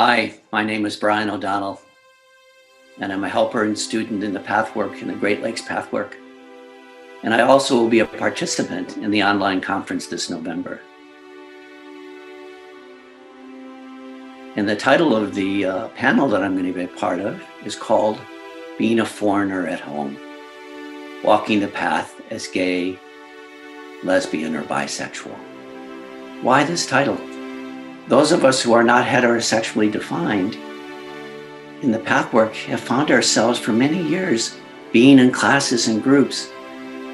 Hi, my name is Brian Odonnell, and I'm a helper and student in the Pathwork in the Great Lakes Pathwork. And I also will be a participant in the online conference this November. And the title of the panel that I'm going to be a part of is called Being a Foreigner at Home, Walking the Path as Gay, Lesbian, or Bisexual. Why this title? Those of us who are not heterosexually defined in the Pathwork have found ourselves for many years being in classes and groups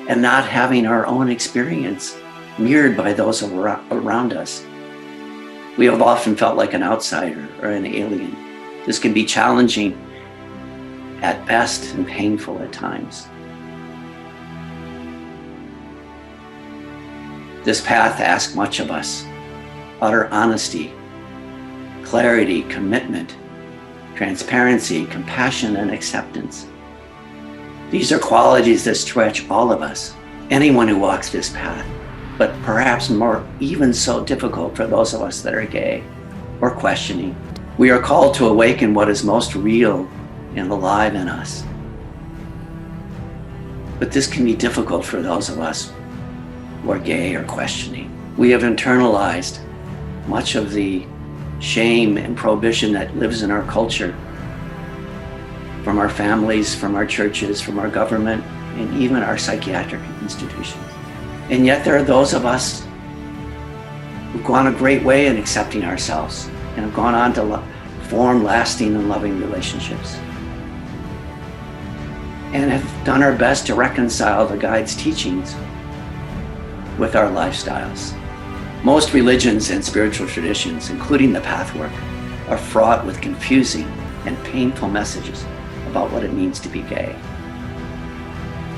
and not having our own experience mirrored by those around us. We have often felt like an outsider or an alien. This can be challenging at best and painful at times. This path asks much of us: utter honesty, clarity, commitment, transparency, compassion, and acceptance. These are qualities that stretch all of us, anyone who walks this path, but perhaps even so difficult for those of us that are gay or questioning. We are called to awaken what is most real and alive in us. But this can be difficult for those of us who are gay or questioning. We have internalized much of the shame and prohibition that lives in our culture, from our families, from our churches, from our government, and even our psychiatric institutions. And yet there are those of us who've gone a great way in accepting ourselves and have gone on to form lasting and loving relationships, and have done our best to reconcile the guide's teachings with our lifestyles. Most religions and spiritual traditions, including the Pathwork, are fraught with confusing and painful messages about what it means to be gay.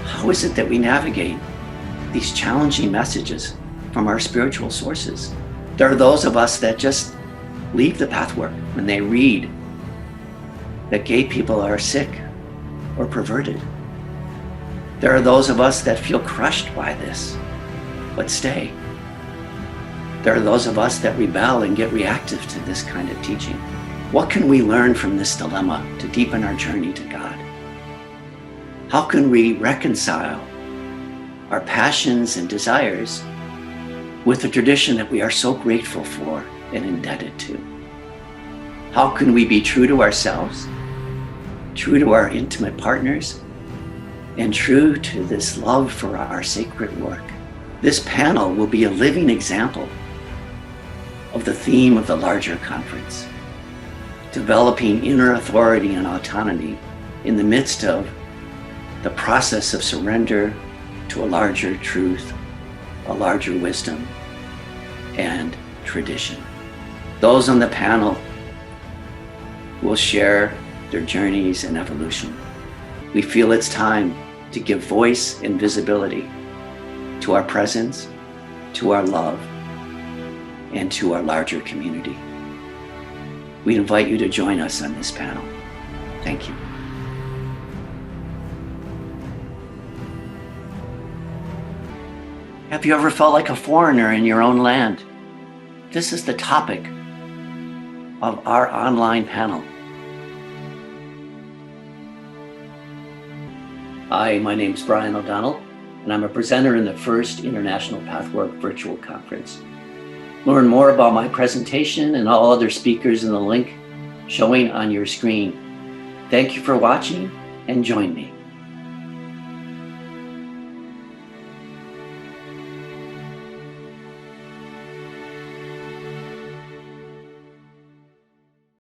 How is it that we navigate these challenging messages from our spiritual sources? There are those of us that just leave the Pathwork when they read that gay people are sick or perverted. There are those of us that feel crushed by this, but stay. There are those of us that rebel and get reactive to this kind of teaching. What can we learn from this dilemma to deepen our journey to God? How can we reconcile our passions and desires with the tradition that we are so grateful for and indebted to? How can we be true to ourselves, true to our intimate partners, and true to this love for our sacred work? This panel will be a living example of the theme of the larger conference: developing inner authority and autonomy in the midst of the process of surrender to a larger truth, a larger wisdom, and tradition. Those on the panel will share their journeys and evolution. We feel it's time to give voice and visibility to our presence, to our love, and to our larger community. We invite you to join us on this panel. Thank you. Have you ever felt like a foreigner in your own land? This is the topic of our online panel. Hi, my name is Brian Odonnell, and I'm a presenter in the first International Pathwork Virtual Conference. Learn more about my presentation and all other speakers in the link showing on your screen. Thank you for watching, and join me.